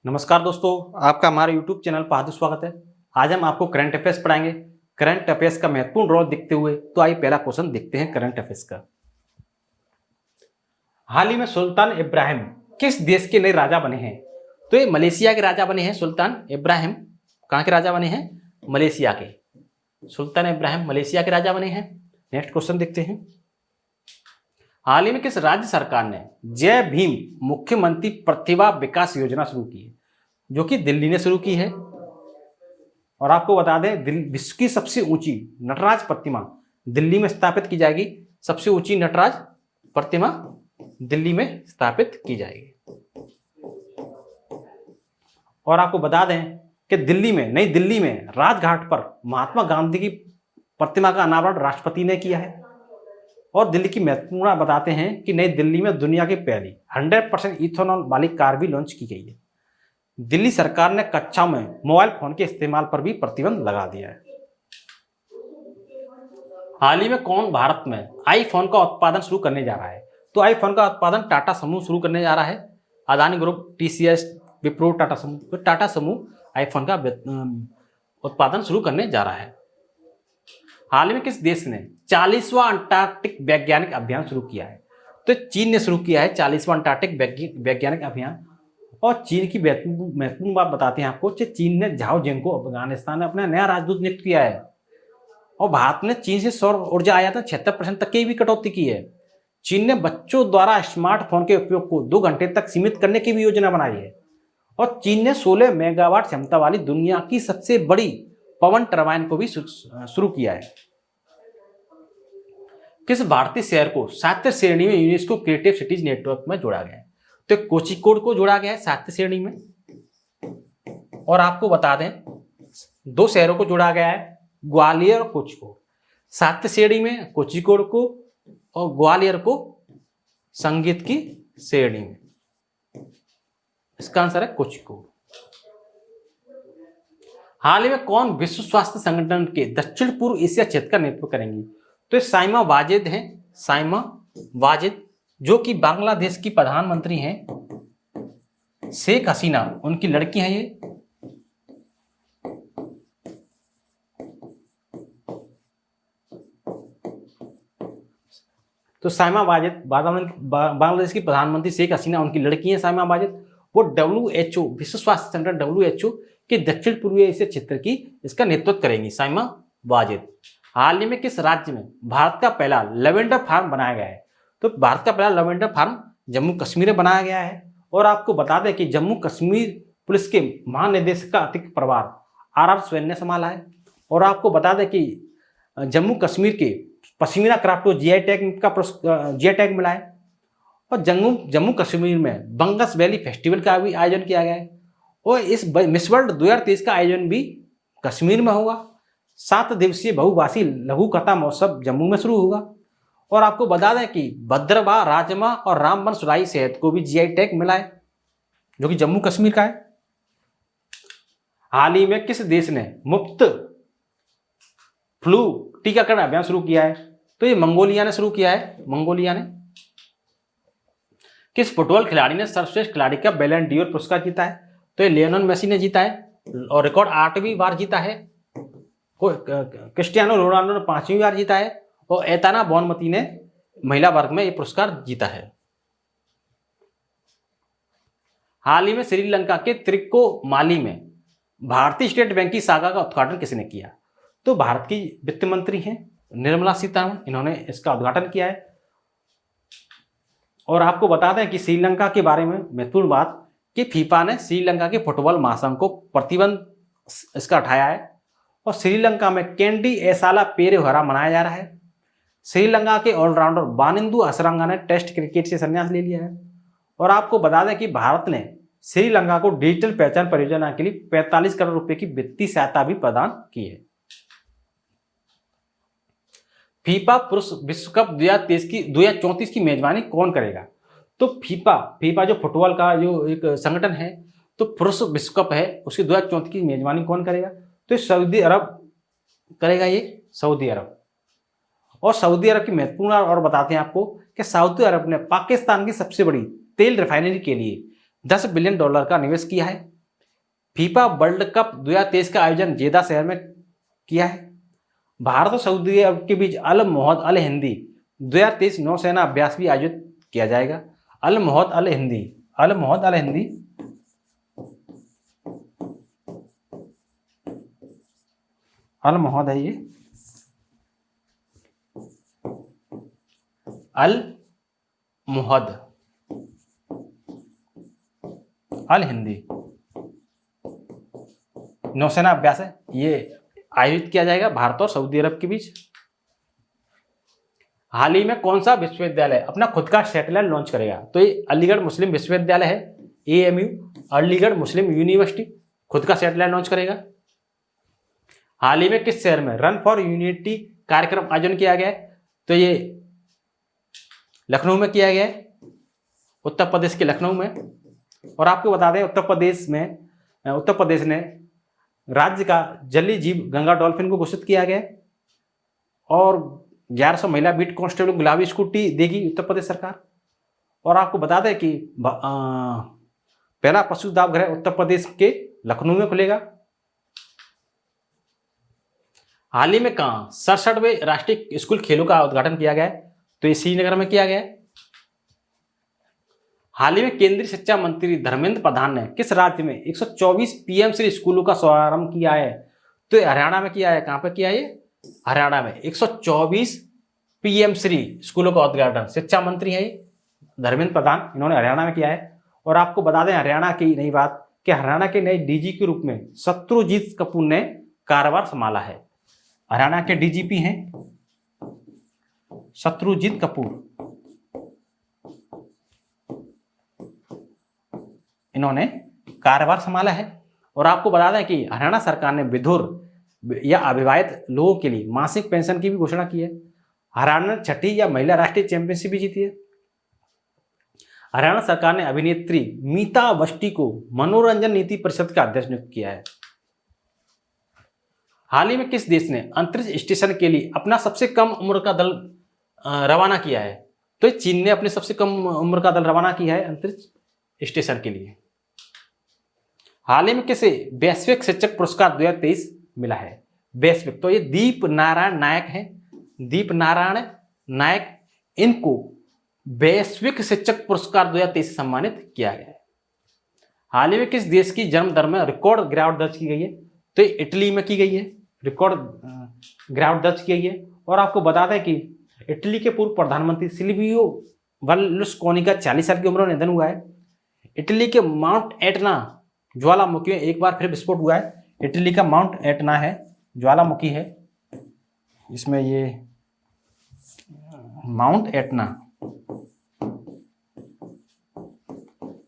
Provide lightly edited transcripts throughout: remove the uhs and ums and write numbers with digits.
नमस्कार दोस्तों, आपका हमारे YouTube चैनल पर हार्दिक स्वागत है। आज हम आपको करंट अफेयर्स पढ़ाएंगे। करंट अफेयर्स का महत्वपूर्ण रोल देखते हुए तो आइए पहला क्वेश्चन देखते हैं करंट अफेयर्स का। हाल ही में सुल्तान इब्राहिम किस देश के नए राजा बने हैं? तो ये मलेशिया के राजा बने हैं। सुल्तान इब्राहिम कहाँ के राजा बने हैं? मलेशिया के। सुल्तान इब्राहिम मलेशिया के राजा बने हैं। नेक्स्ट क्वेश्चन देखते हैं। हाल ही में किस राज्य सरकार ने जय भीम मुख्यमंत्री प्रतिभा विकास योजना शुरू की है? जो कि दिल्ली ने शुरू की है। और आपको बता दें, विश्व की सबसे ऊंची नटराज प्रतिमा दिल्ली में स्थापित की जाएगी। सबसे ऊंची नटराज प्रतिमा दिल्ली में स्थापित की जाएगी। और आपको बता दें कि नई दिल्ली में राजघाट पर महात्मा गांधी की प्रतिमा का अनावरण राष्ट्रपति ने किया है। और दिल्ली की महत्वपूर्ण बताते हैं कि नई दिल्ली में दुनिया की पहली 100% इथेनॉल वाली कार भी लॉन्च की गई है। दिल्ली सरकार ने कक्षाओं में मोबाइल फोन के इस्तेमाल पर भी प्रतिबंध लगा दिया है। हाल ही में कौन भारत में आईफोन का उत्पादन शुरू करने जा रहा है? तो आईफोन का उत्पादन टाटा समूह शुरू करने जा रहा है। अदानी ग्रुप, TCS, विप्रो, टाटा समूह आईफोन का उत्पादन शुरू करने जा रहा है। हाल में किस देश ने 40वां अंटार्कटिक वैज्ञानिक अभियान शुरू किया है? तो चीन ने शुरू किया है 40वां अंटार्कटिक वैज्ञानिक अभियान। और चीन की महत्वपूर्ण बात बताते हैं आपको कि चीन ने झाओ जियांग को अफगानिस्तान में अपना नया राजदूत नियुक्त किया है। और भारत ने चीन से सौर ऊर्जा आयात 76% तक की भी कटौती की है। चीन ने बच्चों द्वारा स्मार्टफोन के उपयोग को 2 घंटे तक सीमित करने की भी योजना बनाई है। और चीन ने 16 मेगावाट क्षमता वाली दुनिया की सबसे बड़ी पवन टरबाइन को भी शुरू किया है। किस भारतीय शहर को साहित्य श्रेणी में यूनेस्को क्रिएटिव सिटीज नेटवर्क में जोड़ा गया है? तो कोझिकोड को जोड़ा गया है साहित्य श्रेणी में। और आपको बता दें 2 शहरों को जोड़ा गया है, ग्वालियर और कोझिकोड। साहित्य श्रेणी में कोझिकोड को और ग्वालियर को संगीत की श्रेणी में। इसका आंसर है कोझिकोड। हाल ही में कौन विश्व स्वास्थ्य संगठन के दक्षिण पूर्व एशिया क्षेत्र का नेतृत्व करेंगी? तो साइमा वाजिद हैं। साइमा वाजिद जो कि बांग्लादेश की प्रधानमंत्री हैं। शेख हसीना उनकी लड़की हैं ये। तो साइमा वाजिद बांग्लादेश की प्रधानमंत्री शेख हसीना उनकी लड़की हैं साइमा वाजिद। वो WHO विश्व स्वास्थ्य संगठन WHO के दक्षिण पूर्वी एशिया क्षेत्र की इसका नेतृत्व करेंगी साइमा वाजिद। हाल ही में किस राज्य में भारत का पहला लेवेंडर फार्म बनाया गया है? तो भारत का पहला लेवेंडर फार्म जम्मू कश्मीर में बनाया गया है। और आपको बता दें कि जम्मू कश्मीर पुलिस के महानिदेशक का अतिरिक्त प्रभार RR स्वैन ने संभाला है। और आपको बता दें कि जम्मू कश्मीर के पश्मीना क्राफ्ट को GI टैग मिला है। और जम्मू कश्मीर में बंगस वैली फेस्टिवल का भी आयोजन किया गया है। और इस मिस वर्ल्ड 2023 का आयोजन भी कश्मीर में होगा। 7 दिवसीय बहुभाषी लघु कथा महोत्सव जम्मू में शुरू होगा। और आपको बता दें कि भद्रवाह, राजमा और रामबन सुराई शहद को भी GI टैग मिला है, जो कि जम्मू कश्मीर का है। हाल ही में किस देश ने मुफ्त फ्लू टीकाकरण अभियान शुरू किया है? तो ये मंगोलिया ने शुरू किया है। मंगोलिया ने। किस फुटबॉल खिलाड़ी ने सर्वश्रेष्ठ खिलाड़ी का बैलन डी और पुरस्कार जीता है? तो ये लियोनेल मेसी ने जीता है और रिकॉर्ड 8वीं बार जीता है। क्रिस्टियानो रोनाल्डो ने 5वीं बार जीता है। और एताना बोनमती ने महिला वर्ग में यह पुरस्कार जीता है। हाल ही में श्रीलंका के त्रिकोमाली में भारतीय स्टेट बैंक की शाखा का उद्घाटन किसने किया? तो भारत की वित्त मंत्री हैं निर्मला सीतारमण, इन्होंने इसका उद्घाटन किया है। और आपको बता दें कि श्रीलंका के बारे में महत्वपूर्ण बात कि फीफा ने श्रीलंका के फुटबॉल महासंघ को प्रतिबंध इसका हटाया है। और श्रीलंका में कैंडी एसाला पेरेहरा मनाया जा रहा है। श्रीलंका के ऑलराउंडर बानिंदु हसरंगा ने टेस्ट क्रिकेट से संन्यास ले लिया है। और आपको बता दें कि भारत ने श्रीलंका को डिजिटल पहचान परियोजना के लिए 45 करोड़ रुपए की वित्तीय सहायता भी प्रदान की है। फीफा पुरुष विश्व कप 2034 की मेजबानी कौन करेगा? तो फीफा जो फुटबॉल का जो एक संगठन है, तो पुरुष विश्व कप है उसकी 2034 की मेजबानी कौन करेगा? तो सऊदी अरब करेगा। ये सऊदी अरब। और सऊदी अरब की महत्वपूर्ण और बताते हैं आपको कि सऊदी अरब ने पाकिस्तान की सबसे बड़ी तेल रिफाइनरी के लिए $10 बिलियन का निवेश किया है। फीफा वर्ल्ड कप 2023 का आयोजन जेदा शहर में किया है। भारत और सऊदी अरब के बीच अल मोहद अल हिंदी 2023 नौसेना अभ्यास भी आयोजित किया जाएगा। अल मोहद अल हिंदी, अल मोहद अल हिंदी अल मोहद है ये, अल मोहद अल हिंदी नौसेना अभ्यास है, ये आयोजित किया जाएगा भारत और सऊदी अरब के बीच। हाल ही में कौन सा विश्वविद्यालय अपना खुद का सैटेलाइट लॉन्च करेगा? तो ये अलीगढ़ मुस्लिम विश्वविद्यालय है, AMU, अलीगढ़ मुस्लिम यूनिवर्सिटी खुद का सैटेलाइट लॉन्च करेगा। हाल ही में किस शहर में रन फॉर यूनिटी कार्यक्रम आयोजन किया गया है? तो ये लखनऊ में किया गया है, उत्तर प्रदेश के लखनऊ में। और आपको बता दें उत्तर प्रदेश ने राज्य का जलीय जीव गंगा डॉल्फिन को घोषित किया गया है। और 1100 महिला बीट कांस्टेबल गुलाबी स्कूटी देगी उत्तर प्रदेश सरकार। और आपको बता दें कि पहला पशु दावगृह उत्तर प्रदेश के लखनऊ में खुलेगा। हाल ही में कहाँ 67वें राष्ट्रीय स्कूल खेलों का उद्घाटन किया गया है? तो ये श्रीनगर में किया गया है। हाल ही में केंद्रीय शिक्षा मंत्री धर्मेंद्र प्रधान ने किस राज्य में 124 PM श्री स्कूलों का शुभारंभ किया है? तो ये हरियाणा में किया है। कहां पे किया है? हरियाणा में 124 PM श्री स्कूलों का उद्घाटन, शिक्षा मंत्री है धर्मेंद्र प्रधान, इन्होंने हरियाणा में किया है। और आपको बता दें हरियाणा की नई बात कि हरियाणा के नए DG के रूप में शत्रुजीत कपूर ने कार्यभार संभाला है। हरियाणा के DGP हैं शत्रुजीत कपूर, इन्होंने कार्यभार संभाला है। और आपको बता दें कि हरियाणा सरकार ने विधुर या अविवाहित लोगों के लिए मासिक पेंशन की भी घोषणा की है। हरियाणा ने 6ठी या महिला राष्ट्रीय चैंपियनशिप भी जीती है। हरियाणा सरकार ने अभिनेत्री मीता अवस्थी को मनोरंजन नीति परिषद का अध्यक्ष नियुक्त किया है। हाल ही में किस देश ने अंतरिक्ष स्टेशन के लिए अपना सबसे कम उम्र का दल रवाना किया है? तो चीन ने अपने सबसे कम उम्र का दल रवाना किया है अंतरिक्ष स्टेशन के लिए। हाल ही में किसे वैश्विक शिक्षक पुरस्कार 2023 मिला है? वैश्विक, तो ये दीप नारायण नायक हैं, दीप नारायण नायक, इनको वैश्विक शिक्षक पुरस्कार 2023 से सम्मानित किया गया है। हाल ही में किस देश की जन्म दर में रिकॉर्ड गिरावट दर्ज की गई है? तो इटली में की गई है, रिकॉर्ड गिरावट दर्ज की गई है। और आपको बता दें कि इटली के पूर्व प्रधानमंत्री सिल्वियो बर्लुस्कोनी का 40 साल की उम्र में निधन हुआ है। इटली के माउंट एटना ज्वालामुखी में एक बार फिर विस्फोट हुआ है। इटली का माउंट एटना है, ज्वालामुखी है, इसमें ये माउंट एटना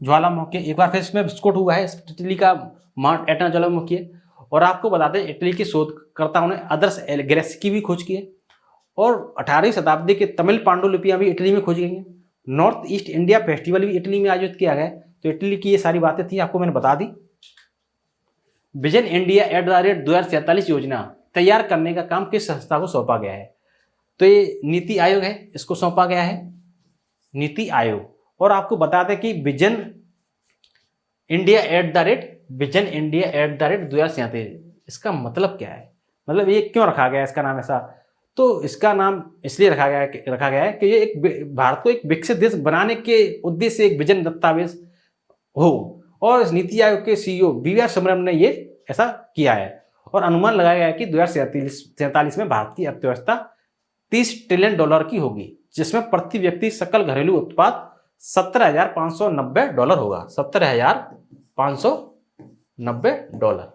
ज्वालामुखी एक बार फिर इसमें विस्फोट हुआ है। इटली का माउंट एटना ज्वालामुखी है। और आपको बता दें इटली के शोधकर्ताओं ने आदर्श ग्रैस की भी खोज की है। और 18वीं शताब्दी के तमिल पांडुलिपियां भी इटली में खोजी गई हैं। नॉर्थ ईस्ट इंडिया फेस्टिवल भी इटली में आयोजित किया गया है। तो इटली की ये सारी बातें थी, आपको मैंने बता दी। विजन इंडिया @2047 योजना तैयार करने का काम किस संस्था को सौंपा गया है? तो ये नीति आयोग है, इसको सौंपा गया है नीति आयोग। और आपको बता दें कि विजन इंडिया @2047 इसका मतलब क्या है? मतलब ये क्यों रखा गया है इसका नाम ऐसा? तो इसका नाम इसलिए रखा गया है कि ये एक भारत को एक विकसित देश बनाने के उद्देश्य से एक विजन दस्तावेज हो। और इस नीति आयोग के CEO BR सुब्रमण्यम ने ये ऐसा किया है। और अनुमान लगाया गया है कि 2047 में भारत की अर्थव्यवस्था $30 ट्रिलियन की होगी, जिसमें प्रति व्यक्ति सकल घरेलू उत्पाद $17,590 होगा, $17,590।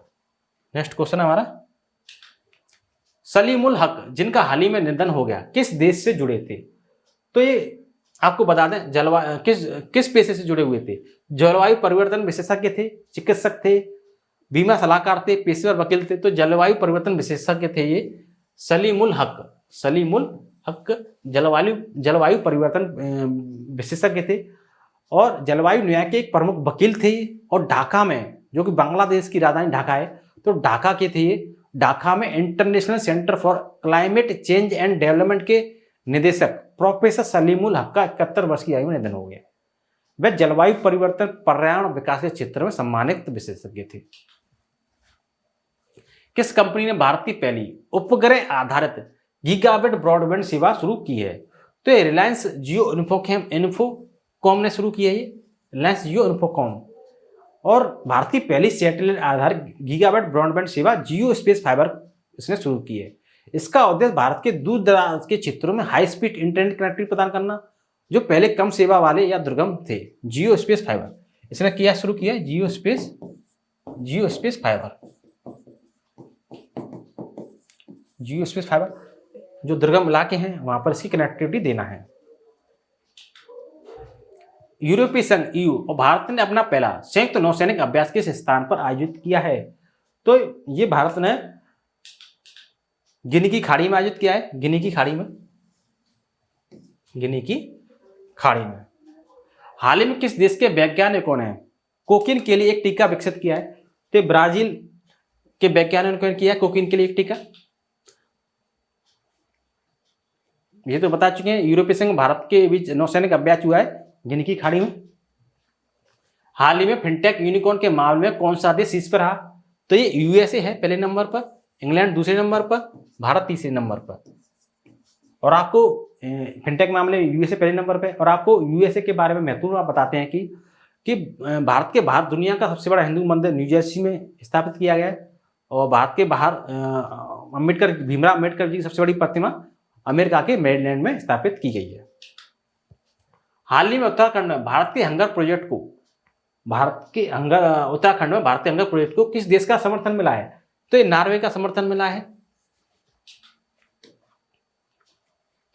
नेक्स्ट क्वेश्चन हमारा, सलीमुल हक जिनका हाल ही में निधन हो गया किस देश से जुड़े थे? तो ये आपको बता दें किस पेशे से जुड़े हुए थे? जलवायु परिवर्तन विशेषज्ञ थे, चिकित्सक थे, बीमा सलाहकार थे, पेशेवर वकील थे। तो जलवायु परिवर्तन विशेषज्ञ थे ये सलीमुल हक जलवायु परिवर्तन विशेषज्ञ थे। और जलवायु न्याय के एक प्रमुख वकील थे। और ढाका में, जो कि बांग्लादेश की राजधानी ढाका है, तो ढाका के थे ये। ढाका में international centre for climate change and development के निदेशक प्रोफेसर सलीमुल हक का 71 वर्ष की आयु में निधन हो गया। वे जलवायु परिवर्तन पर्यावरण विकास के क्षेत्र में सम्मानित विशेषज्ञ थे। किस कंपनी ने भारत की पहली उपग्रह आधारित गीगाबिट ब्रॉडबैंड सेवा शुरू की है? तो ये रिलायंस जियो इन्फोकॉम ने शुरू की है, ये रिलायंस जियो इन्फोकॉम। और भारत की पहली सैटेलाइट आधारित गीगाबिट ब्रॉडबैंड सेवा जियो स्पेस फाइबर इसने शुरू की है। इसका उद्देश्य भारत के दूर दराज के क्षेत्रों में हाई स्पीड इंटरनेट कनेक्टिविटी प्रदान करना, जो पहले कम सेवा वाले या दुर्गम थे। जियो स्पेस फाइबर इसने शुरू किया है, जियो स्पेस फाइबर जो दुर्गम इलाके हैं वहां पर इसकी कनेक्टिविटी देना है। यूरोपीय संघ EU और भारत ने अपना पहला संयुक्त नौसैनिक अभ्यास किस स्थान पर आयोजित किया है? तो ये भारत ने गिनी की खाड़ी में आयोजित किया है, गिनी की खाड़ी में। हाल ही में किस देश के वैज्ञानिकों ने कोकीन के लिए एक टीका विकसित किया है? तो ब्राजील के वैज्ञानिकों ने किया कोकीन के लिए एक टीका। ये तो बता चुके हैं। यूरोपीय संघ भारत के बीच नौसैनिक अभ्यास हुआ है गिनी की खाड़ी में। हाल ही में फिनटेक यूनिकॉर्न के मामले में कौन सा देश शीर्ष पर रहा? तो ये USA है पहले नंबर पर, इंग्लैंड दूसरे नंबर पर, भारत तीसरे नंबर पर। और आपको फिनटेक मामले में USA पहले नंबर पर। और आपको USA के बारे में महत्वपूर्ण बताते हैं कि भारत के बाहर दुनिया का सबसे बड़ा हिंदू मंदिर न्यू जर्सी में स्थापित किया गया है। और भारत के बाहर भीमराव अम्बेडकर जी की सबसे बड़ी प्रतिमा अमेरिका के मेरीलैंड में स्थापित की गई है। हाल ही में उत्तराखंड में भारतीय हंगर प्रोजेक्ट को किस देश का समर्थन मिला है? तो ये नॉर्वे का समर्थन मिला है।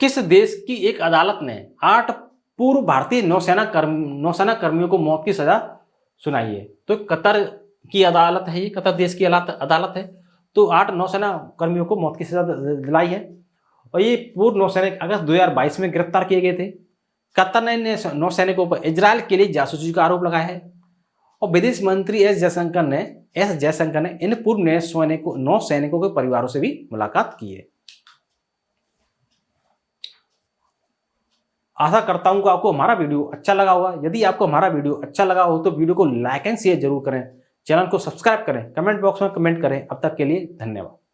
किस देश की एक अदालत ने 8 पूर्व भारतीय नौसेना कर्मियों को मौत की सजा सुनाई है? तो कतर की अदालत है, ये कतर देश की अदालत है। तो 8 नौसेना कर्मियों को मौत की सजा दिलाई है। और ये पूर्व नौसैनिक अगस्त 2022 में गिरफ्तार किए गए थे। कतर ने नौसैनिकों पर इजरायल के लिए जासूसी का आरोप लगाया है। और विदेश मंत्री एस जयशंकर ने इन पूर्व नौसैनिकों के परिवारों से भी मुलाकात की है। आशा करता हूं कि आपको हमारा वीडियो अच्छा लगा होगा। यदि आपको हमारा वीडियो अच्छा लगा हो तो वीडियो को लाइक एंड शेयर जरूर करें, चैनल को सब्सक्राइब करें, कमेंट बॉक्स में कमेंट करें। अब तक के लिए धन्यवाद।